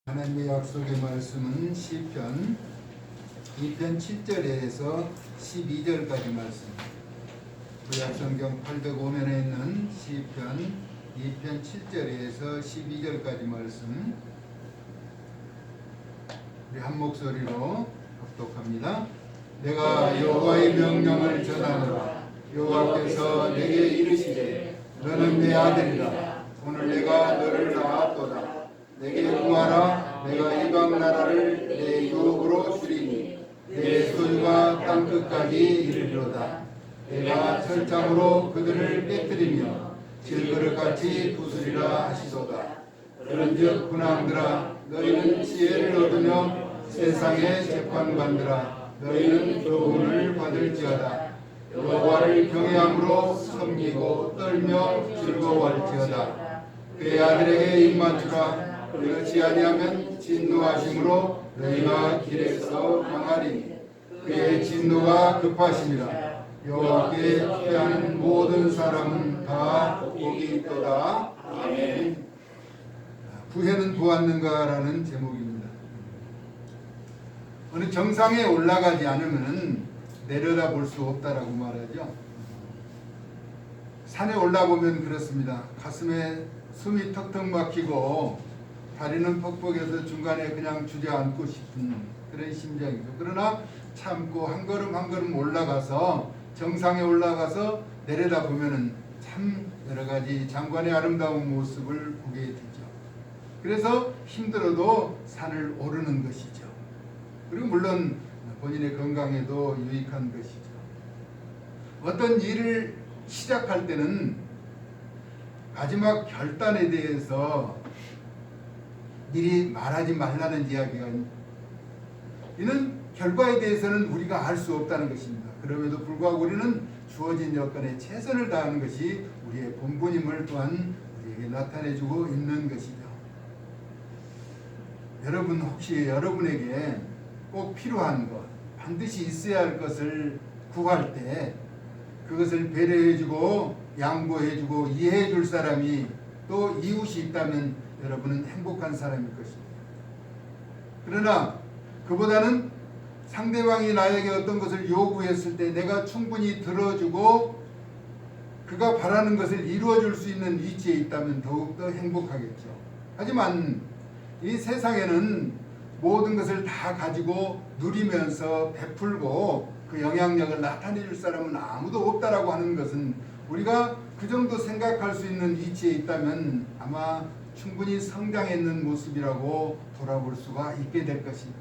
하나님의 약속의 말씀은 시편 2편 7절에서 12절까지 말씀. 구약성경 805면에 있는 시편 2편 7절에서 12절까지 말씀. 우리 한 목소리로 합독합니다. 내가 여호와의 명령을 전하노라. 여호와께서 내게 이르시되 너는 내 아들이라. 오늘 내가 너를 낳았도다. 내게 구하라. 내가 이방 나라를 내 유업으로 주리니 내 소유가 땅끝까지 이르리로다. 내가 철장으로 그들을 깨뜨리며 질그릇같이 부수리라 하시도다. 그런즉 군왕들아, 너희는 지혜를 얻으며 세상의 재판관들아, 너희는 교훈을 받을지어다. 여호와를 경외함으로 섬기고 떨며 즐거워할지어다. 그의 아들에게 입맞추라. 그렇지 아니하면 진노하심으로 너희가 길에서 망하리니 그의 진노가 급하심이라. 여호와께 피하는 모든 사람은 다 복이 있도다. 아멘. 부해는 보았는가라는 제목입니다. 어느 정상에 올라가지 않으면 내려다 볼 수 없다라고 말하죠. 산에 올라보면 그렇습니다. 가슴에 숨이 턱턱 막히고 다리는 퍽퍽해서 중간에 그냥 주저앉고 싶은 그런 심정이죠. 그러나 참고 한 걸음 한 걸음 올라가서 정상에 올라가서 내려다 보면은 참 여러 가지 장관의 아름다운 모습을 보게 되죠. 그래서 힘들어도 산을 오르는 것이죠. 그리고 물론 본인의 건강에도 유익한 것이죠. 어떤 일을 시작할 때는 마지막 결단에 대해서 미리 말하지 말라는 이야기가 이는 결과에 대해서는 우리가 알 수 없다는 것입니다. 그럼에도 불구하고 우리는 주어진 여건에 최선을 다하는 것이 우리의 본분임을 또한 우리에게 나타내주고 있는 것이죠. 여러분, 혹시 여러분에게 꼭 필요한 것, 반드시 있어야 할 것을 구할 때 그것을 배려해주고 양보해주고 이해해줄 사람이 또 이웃이 있다면 여러분은 행복한 사람일 것입니다. 그러나 그보다는 상대방이 나에게 어떤 것을 요구했을 때 내가 충분히 들어주고 그가 바라는 것을 이루어줄 수 있는 위치에 있다면 더욱더 행복하겠죠. 하지만 이 세상에는 모든 것을 다 가지고 누리면서 베풀고 그 영향력을 나타내줄 사람은 아무도 없다라고 하는 것은 우리가 그 정도 생각할 수 있는 위치에 있다면 아마 충분히 성장했는 모습이라고 돌아볼 수가 있게 될 것입니다.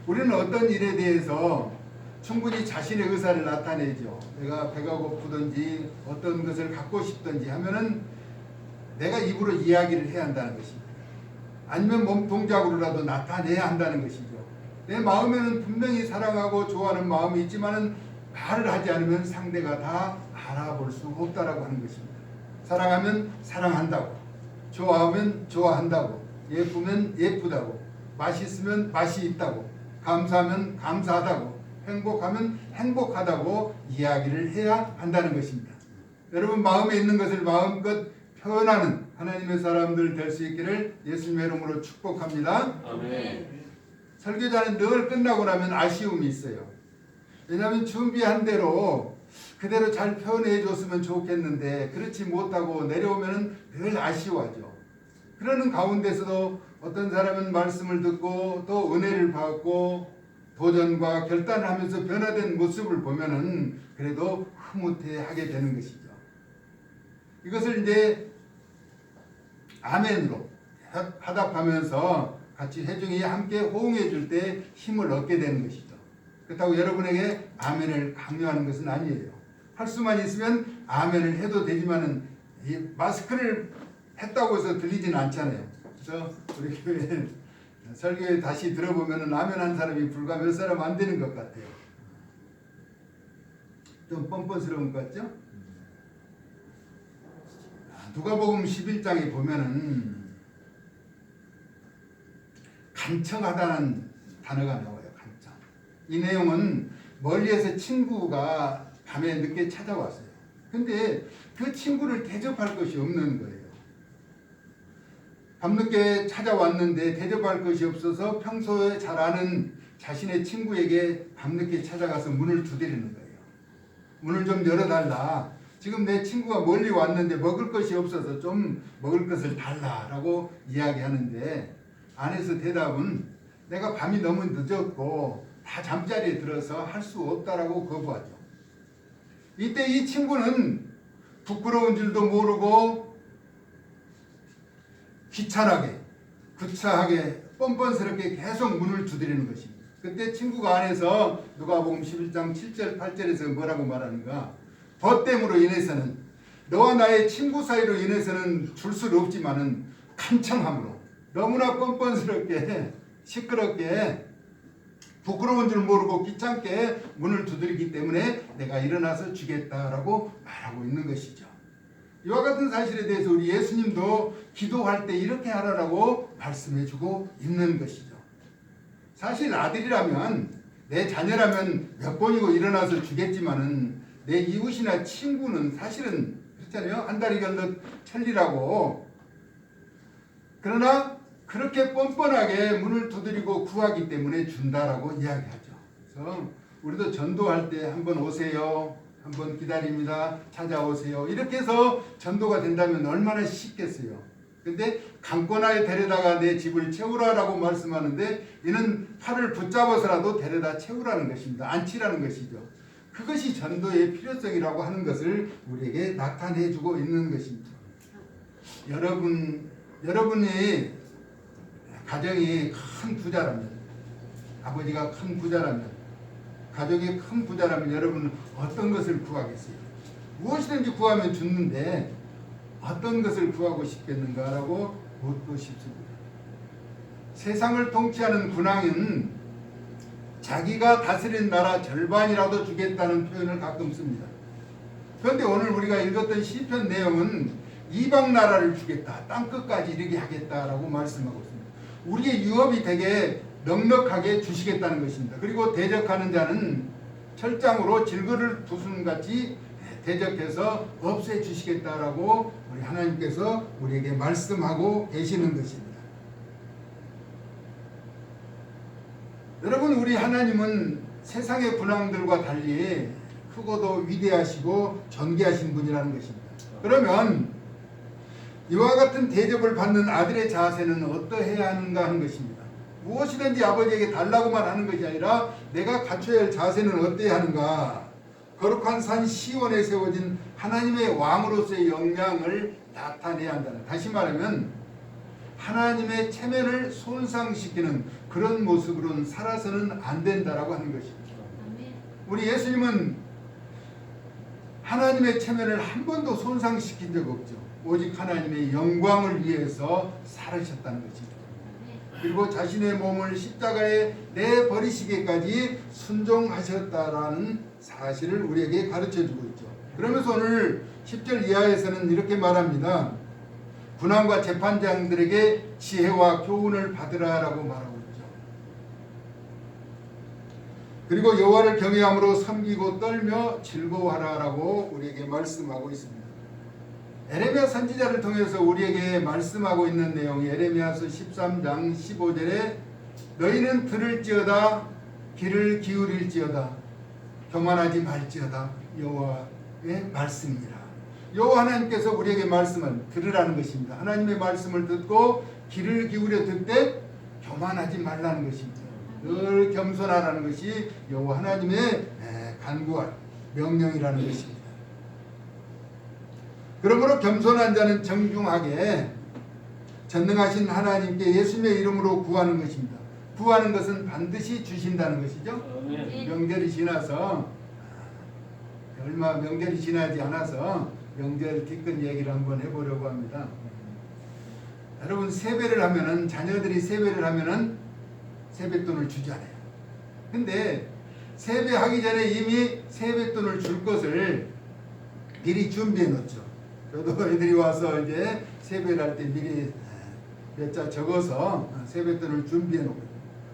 우리는 어떤 일에 대해서 충분히 자신의 의사를 나타내죠. 내가 배가 고프든지 어떤 것을 갖고 싶든지 하면은 내가 입으로 이야기를 해야 한다는 것입니다. 아니면 몸 동작으로라도 나타내야 한다는 것이죠. 내 마음에는 분명히 사랑하고 좋아하는 마음이 있지만은 말을 하지 않으면 상대가 다 알아볼 수 없다라고 하는 것입니다. 사랑하면 사랑한다고, 좋아하면 좋아한다고, 예쁘면 예쁘다고, 맛있으면 맛이 있다고, 감사하면 감사하다고, 행복하면 행복하다고 이야기를 해야 한다는 것입니다. 여러분, 마음에 있는 것을 마음껏 표현하는 하나님의 사람들 될 수 있기를 예수님의 이름으로 축복합니다. 아멘. 설교자는 늘 끝나고 나면 아쉬움이 있어요. 왜냐하면 준비한 대로 그대로 잘 표현해 줬으면 좋겠는데 그렇지 못하고 내려오면 늘 아쉬워하죠. 그러는 가운데서도 어떤 사람은 말씀을 듣고 또 은혜를 받고 도전과 결단을 하면서 변화된 모습을 보면은 그래도 흐뭇해하게 되는 것이죠. 이것을 이제 아멘으로 화답하면서 같이 회중이 함께 호응해 줄 때 힘을 얻게 되는 것이죠. 그렇다고 여러분에게 아멘을 강요하는 것은 아니에요. 할 수만 있으면 아멘을 해도 되지만은 이 마스크를 했다고 해서 들리지는 않잖아요. 그래서 우리 교회 설교에 다시 들어보면은 아멘 한 사람이 불과 몇 사람 안 되는 것 같아요. 좀 뻔뻔스러운 것 같죠? 누가복음 11장에 보면은 간청하다는 단어가 나와요. 간청. 이 내용은 멀리에서 친구가 밤에 늦게 찾아왔어요. 근데 그 친구를 대접할 것이 없는 거예요. 밤늦게 찾아왔는데 대접할 것이 없어서 평소에 잘 아는 자신의 친구에게 밤늦게 찾아가서 문을 두드리는 거예요. 문을 좀 열어달라. 지금 내 친구가 멀리 왔는데 먹을 것이 없어서 좀 먹을 것을 달라라고 이야기하는데 안에서 대답은 내가 밤이 너무 늦었고 다 잠자리에 들어서 할 수 없다라고 거부하죠. 이때 이 친구는 부끄러운 줄도 모르고 귀찮게 구차하게 뻔뻔스럽게 계속 문을 두드리는 것입니다. 그때 친구가 안에서 누가복음 11장 7절 8절에서 뭐라고 말하는가? 벗됨으로 인해서는 너와 나의 친구 사이로 인해서는 줄 수 없지만은 간청함으로 너무나 뻔뻔스럽게 시끄럽게 부끄러운 줄 모르고 귀찮게 문을 두드리기 때문에 내가 일어나서 주겠다라고 말하고 있는 것이죠. 이와 같은 사실에 대해서 우리 예수님도 기도할 때 이렇게 하라고 말씀해주고 있는 것이죠. 사실 아들이라면 내 자녀라면 몇 번이고 일어나서 주겠지만은 내 이웃이나 친구는 사실은 그렇잖아요. 한 달이 걸러 천리라고. 그러나 그렇게 뻔뻔하게 문을 두드리고 구하기 때문에 준다라고 이야기하죠. 그래서 우리도 전도할 때 한번 오세요. 한번 기다립니다. 찾아오세요. 이렇게 해서 전도가 된다면 얼마나 쉽겠어요. 근데 강권하에 데려다가 내 집을 채우라라고 말씀하는데 이는 팔을 붙잡아서라도 데려다 채우라는 것입니다. 앉히라는 것이죠. 그것이 전도의 필요성이라고 하는 것을 우리에게 나타내주고 있는 것입니다. 여러분이 가정이 큰 부자라면, 아버지가 큰 부자라면, 가족이 큰 부자라면 여러분은 어떤 것을 구하겠어요? 무엇이든지 구하면 죽는데 어떤 것을 구하고 싶겠는가라고 묻고 싶습니다. 세상을 통치하는 군왕은 자기가 다스린 나라 절반이라도 주겠다는 표현을 가끔 씁니다. 그런데 오늘 우리가 읽었던 시편 내용은 이방 나라를 주겠다, 땅끝까지 이르게 하겠다라고 말씀하고 있습니다. 우리의 유업이 되게 넉넉하게 주시겠다는 것입니다. 그리고 대적하는 자는 철장으로 질그를 두순같이 대적해서 없애주시겠다라고 우리 하나님께서 우리에게 말씀하고 계시는 것입니다. 여러분, 우리 하나님은 세상의 군왕들과 달리 크고도 위대하시고 존귀하신 분이라는 것입니다. 그러면 이와 같은 대접을 받는 아들의 자세는 어떠해야 하는가 하는 것입니다. 무엇이든지 아버지에게 달라고만 하는 것이 아니라 내가 갖춰야 할 자세는 어때야 하는가? 거룩한 산 시온에 세워진 하나님의 왕으로서의 역량을 나타내야 한다는, 다시 말하면 하나님의 체면을 손상시키는 그런 모습으로는 살아서는 안 된다라고 하는 것입니다. 우리 예수님은 하나님의 체면을 한 번도 손상시킨 적 없죠. 오직 하나님의 영광을 위해서 살으셨다는 것입니다. 그리고 자신의 몸을 십자가에 내버리시기까지 순종하셨다라는 사실을 우리에게 가르쳐주고 있죠. 그러면서 오늘 10절 이하에서는 이렇게 말합니다. 군왕과 재판장들에게 지혜와 교훈을 받으라라고 말하고 있죠. 그리고 여호와를 경외함으로 섬기고 떨며 즐거워하라라고 우리에게 말씀하고 있습니다. 에레미야 선지자를 통해서 우리에게 말씀하고 있는 내용이 에레미야서 13장 15절에 너희는 들을지어다 귀를 기울일지어다 교만하지 말지어다 여호와의 말씀이라. 여호와 하나님께서 우리에게 말씀을 들으라는 것입니다. 하나님의 말씀을 듣고 귀를 기울여 듣되 교만하지 말라는 것입니다. 늘 겸손하라는 것이 여호와 하나님의 간구와 명령이라는 것입니다. 그러므로 겸손한 자는 정중하게 전능하신 하나님께 예수님의 이름으로 구하는 것입니다. 구하는 것은 반드시 주신다는 것이죠. 명절이 지나서 얼마 명절이 지나지 않아서 명절 뒤끝 얘기를 한번 해보려고 합니다. 여러분, 세배를 하면은 자녀들이 세배를 하면은 세뱃돈을 주잖아요. 근데 세배하기 전에 이미 세뱃돈을 줄 것을 미리 준비해 놓죠. 저도 애들이 와서 이제 세배를 할 때 미리 몇 자 적어서 세뱃돈을 준비해 놓고,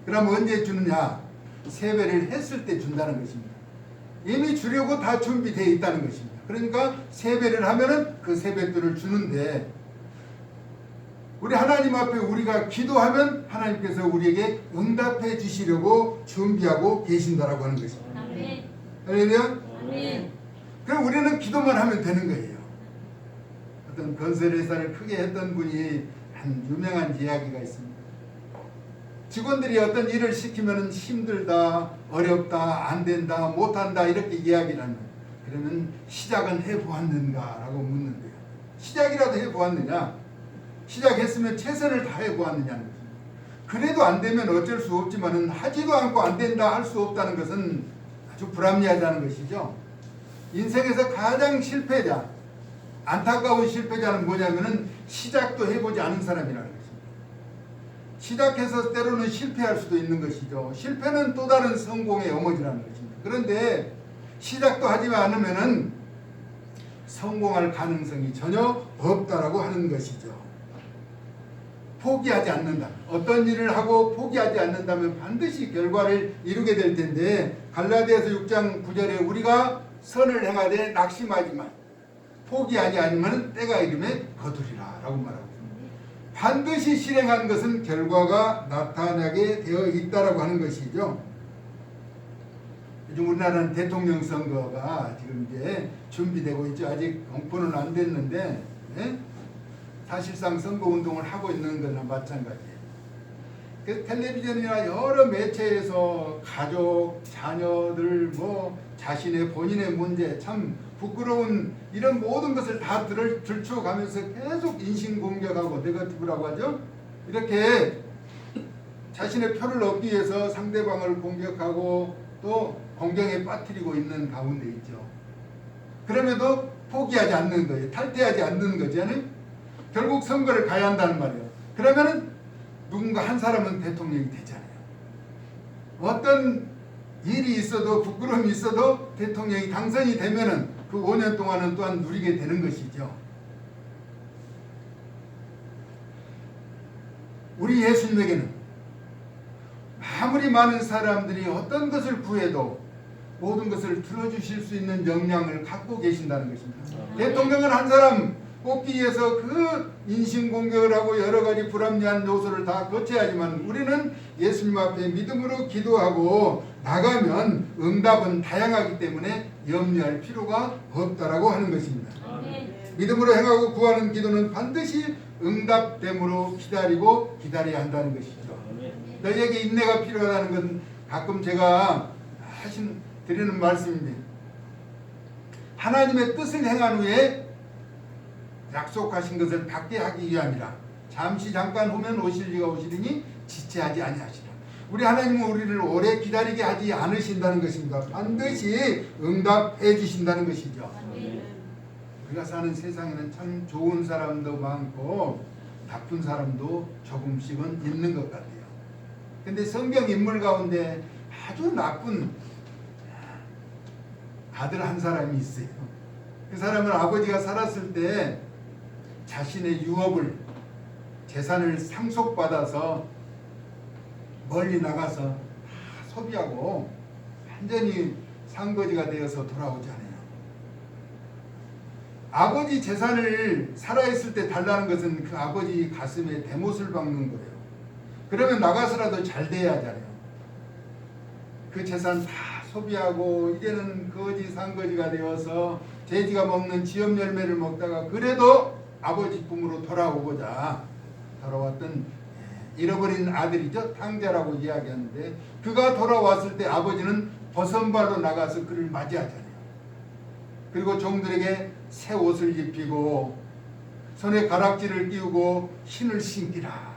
그럼 언제 주느냐? 세배를 했을 때 준다는 것입니다. 이미 주려고 다 준비되어 있다는 것입니다. 그러니까 세배를 하면은 그 세뱃돈을 주는데, 우리 하나님 앞에 우리가 기도하면 하나님께서 우리에게 응답해 주시려고 준비하고 계신다라고 하는 것입니다. 아멘. 할렐루야. 아멘. 그럼 우리는 기도만 하면 되는 거예요. 어떤 건설 회사를 크게 했던 분이 한 유명한 이야기가 있습니다. 직원들이 어떤 일을 시키면 힘들다, 어렵다, 안 된다, 못한다 이렇게 이야기를 하는 거예요. 그러면 시작은 해보았는가? 라고 묻는 거예요. 시작이라도 해보았느냐? 시작했으면 최선을 다해보았느냐는 거죠. 그래도 안 되면 어쩔 수 없지만 하지도 않고 안 된다 할 수 없다는 것은 아주 불합리하다는 것이죠. 인생에서 가장 실패자, 안타까운 실패자는 뭐냐면은 시작도 해보지 않은 사람이라는 것입니다. 시작해서 때로는 실패할 수도 있는 것이죠. 실패는 또 다른 성공의 어머니라는 것입니다. 그런데 시작도 하지 않으면은 성공할 가능성이 전혀 없다라고 하는 것이죠. 포기하지 않는다. 어떤 일을 하고 포기하지 않는다면 반드시 결과를 이루게 될 텐데 갈라디아서 6장 9절에 우리가 선을 행하되 낙심하지만 포기하지 않으면 때가 이름에 거두리라 라고 말하고 있습니다. 반드시 실행한 것은 결과가 나타나게 되어 있다라고 하는 것이죠. 요즘 우리나라는 대통령 선거가 지금 이제 준비되고 있죠. 아직 공포는 안 됐는데 사실상 선거운동을 하고 있는 거나 마찬가지예요. 그 텔레비전이나 여러 매체에서 가족, 자녀들, 뭐 자신의 본인의 문제, 참 부끄러운 이런 모든 것을 다 들춰가면서 계속 인신공격하고 네거티브라고 하죠. 이렇게 자신의 표를 얻기 위해서 상대방을 공격하고 또 공경에 빠뜨리고 있는 가운데 있죠. 그럼에도 포기하지 않는 거예요. 탈퇴하지 않는 거잖아요. 결국 선거를 가야 한다는 말이에요. 그러면은 누군가 한 사람은 대통령이 되잖아요. 어떤 일이 있어도 부끄러움이 있어도 대통령이 당선이 되면은 그 5년 동안은 또한 누리게 되는 것이죠. 우리 예수님에게는 아무리 많은 사람들이 어떤 것을 구해도 모든 것을 들어주실 수 있는 역량을 갖고 계신다는 것입니다. 대통령은 한 사람 뽑기 위해서 그 인신공격을 하고 여러 가지 불합리한 요소를 다 거쳐야지만 우리는 예수님 앞에 믿음으로 기도하고 나가면 응답은 다양하기 때문에 염려할 필요가 없다라고 하는 것입니다. 믿음으로 행하고 구하는 기도는 반드시 응답됨으로 기다리고 기다려야 한다는 것이죠. 너희에게 인내가 필요하다는 건 가끔 제가 드리는 말씀인데 하나님의 뜻을 행한 후에 약속하신 것을 받게 하기 위함이라. 잠시 잠깐 후면 오실 이가 오시리니 지체하지 아니하시라. 우리 하나님은 우리를 오래 기다리게 하지 않으신다는 것입니다. 반드시 응답해 주신다는 것이죠. 우리가 사는 세상에는 참 좋은 사람도 많고 나쁜 사람도 조금씩은 있는 것 같아요. 근데 성경 인물 가운데 아주 나쁜 아들 한 사람이 있어요. 그 사람은 아버지가 살았을 때 자신의 유업을 재산을 상속받아서 멀리 나가서 다 소비하고 완전히 상거지가 되어서 돌아오잖아요. 아버지 재산을 살아있을 때 달라는 것은 그 아버지 가슴에 대못을 박는 거예요. 그러면 나가서라도 잘 돼야 하잖아요. 그 재산 다 소비하고 이제는 거지 상거지가 되어서 돼지가 먹는 지엽 열매를 먹다가 그래도 아버지 품으로 돌아오고자 돌아왔던 잃어버린 아들이죠. 탕자라고 이야기하는데 그가 돌아왔을 때 아버지는 벗은발로 나가서 그를 맞이하잖아요. 그리고 종들에게 새 옷을 입히고 손에 가락지를 끼우고 신을 신기라.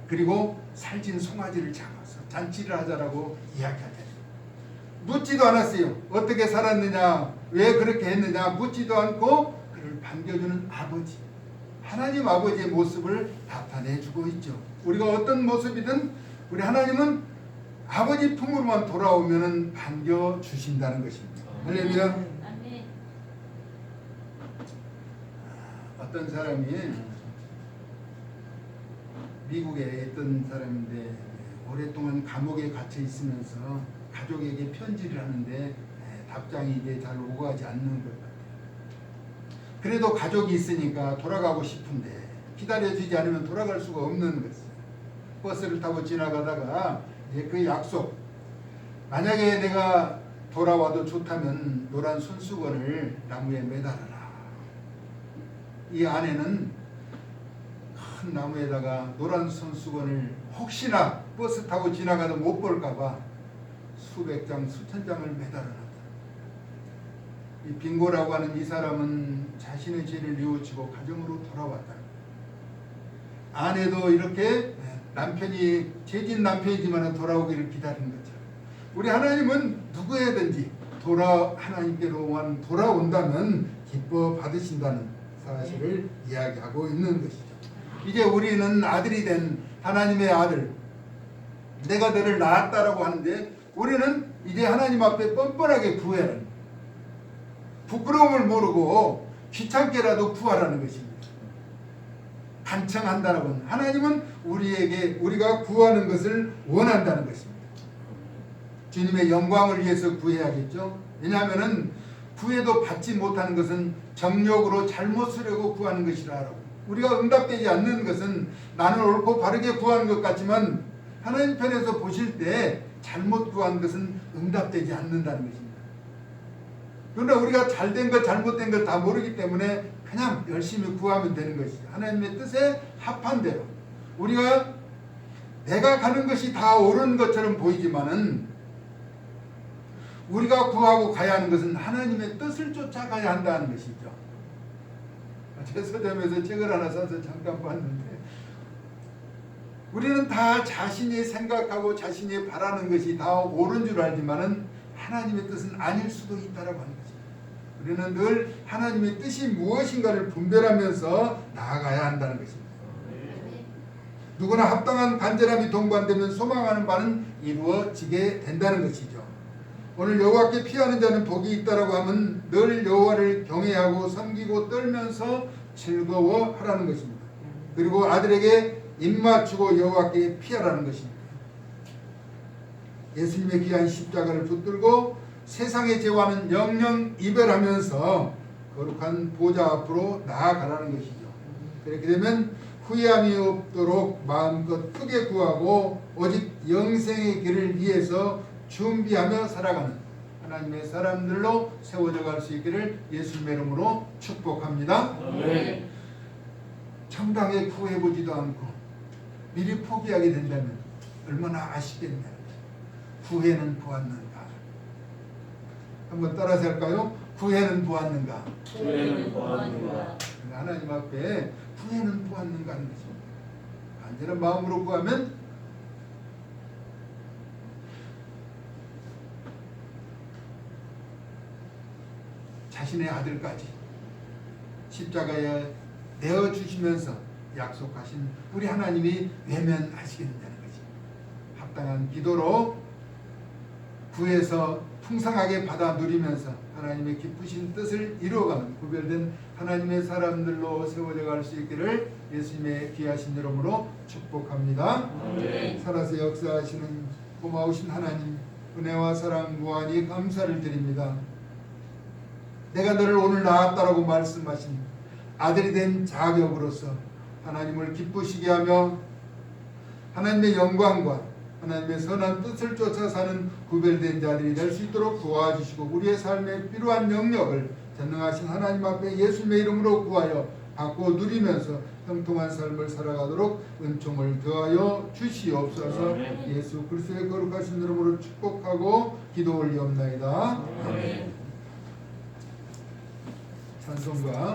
그리고 살찐 송아지를 잡아서 잔치를 하자라고 이야기하잖아요. 묻지도 않았어요. 어떻게 살았느냐, 왜 그렇게 했느냐 묻지도 않고 그를 반겨주는 아버지, 하나님 아버지의 모습을 나타내주고 있죠. 우리가 어떤 모습이든 우리 하나님은 아버지 품으로만 돌아오면 반겨주신다는 것입니다. 할렐루야. 어떤 사람이 미국에 있던 사람인데 오랫동안 감옥에 갇혀 있으면서 가족에게 편지를 하는데 답장이 이제 잘 오가지 않는 것 같아요. 그래도 가족이 있으니까 돌아가고 싶은데 기다려주지 않으면 돌아갈 수가 없는 것이에요. 버스를 타고 지나가다가 이제 그 약속, 만약에 내가 돌아와도 좋다면 노란 손수건을 나무에 매달아라. 이 안에는 큰 나무에다가 노란 손수건을 혹시나 버스 타고 지나가도 못 볼까봐 수백 장, 수천 장을 매달아놨다. 이 빙고라고 하는 이 사람은 자신의 죄를 뉘우치고 가정으로 돌아왔다. 아내도 이렇게 남편이 죄진 남편이지만 돌아오기를 기다리는 것처럼 우리 하나님은 누구에든지 하나님께로만 돌아온다면 기뻐 받으신다는 사실을 이야기하고 있는 것이죠. 이제 우리는 아들이 된 하나님의 아들, 내가 너를 낳았다라고 하는데 우리는 이제 하나님 앞에 뻔뻔하게 구하라는, 부끄러움을 모르고 귀찮게라도 구하라는 것입니다. 간청한다는 건 하나님은 우리가 구하는 것을 원한다는 것입니다. 주님의 영광을 위해서 구해야겠죠. 왜냐하면 구해도 받지 못하는 것은 정욕으로 잘못 쓰려고 구하는 것이라고. 우리가 응답되지 않는 것은 나는 옳고 바르게 구하는 것 같지만 하나님 편에서 보실 때 잘못 구한 것은 응답되지 않는다는 것입니다. 그러나 우리가 잘된 것 잘못된 것 다 모르기 때문에 그냥 열심히 구하면 되는 것이죠. 하나님의 뜻에 합한 대로 우리가 내가 가는 것이 다 옳은 것처럼 보이지만은 우리가 구하고 가야 하는 것은 하나님의 뜻을 쫓아가야 한다는 것이죠. 제 서점에서 책을 하나 사서 잠깐 봤는데 우리는 다 자신이 생각하고 자신이 바라는 것이 다 옳은 줄 알지만은 하나님의 뜻은 아닐 수도 있다라고 하는 것입니다. 우리는 늘 하나님의 뜻이 무엇인가를 분별하면서 나아가야 한다는 것입니다. 누구나 합당한 간절함이 동반되면 소망하는 바는 이루어지게 된다는 것이죠. 오늘 여호와께 피하는 자는 복이 있다라고 하면 늘 여호와를 경외하고 섬기고 떨면서 즐거워하라는 것입니다. 그리고 아들에게 입맞추고 여호와께 피하라는 것입니다. 예수님의 귀한 십자가를 붙들고 세상의 죄와는 영영 이별하면서 거룩한 보좌 앞으로 나아가라는 것이죠. 그렇게 되면 후회함이 없도록 마음껏 크게 구하고 오직 영생의 길을 위해서 준비하며 살아가는 하나님의 사람들로 세워져 갈 수 있기를 예수님의 이름으로 축복합니다. 네. 정당에 구해보지도 않고 미리 포기하게 된다면 얼마나 아쉽겠냐. 구해는 보았는가. 한번 따라서 할까요? 구해는 보았는가. 구해는 보았는가. 하나님 앞에 구해는 보았는가 하는 것입니다. 간절한 마음으로 구하면 자신의 아들까지 십자가에 내어주시면서 약속하신 우리 하나님이 외면하시겠느냐는 것입니다. 합당한 기도로 구해서 풍성하게 받아 누리면서 하나님의 기쁘신 뜻을 이루어가는 구별된 하나님의 사람들로 세워져 갈 수 있기를 예수님의 귀하신 이름으로 축복합니다. 네. 살아서 역사하시는 고마우신 하나님, 은혜와 사랑 무한히 감사를 드립니다. 내가 너를 오늘 낳았다라고 말씀하신 아들이 된 자격으로서 하나님을 기쁘시게 하며 하나님의 영광과 하나님의 선한 뜻을 쫓아 사는 구별된 자들이 될 수 있도록 도와주시고 우리의 삶에 필요한 영역을 전능하신 하나님 앞에 예수님의 이름으로 구하여 받고 누리면서 형통한 삶을 살아가도록 은총을 더하여 주시옵소서. 예수 그리스도의 거룩하신 이름으로 축복하고 기도 올리옵나이다. 찬송가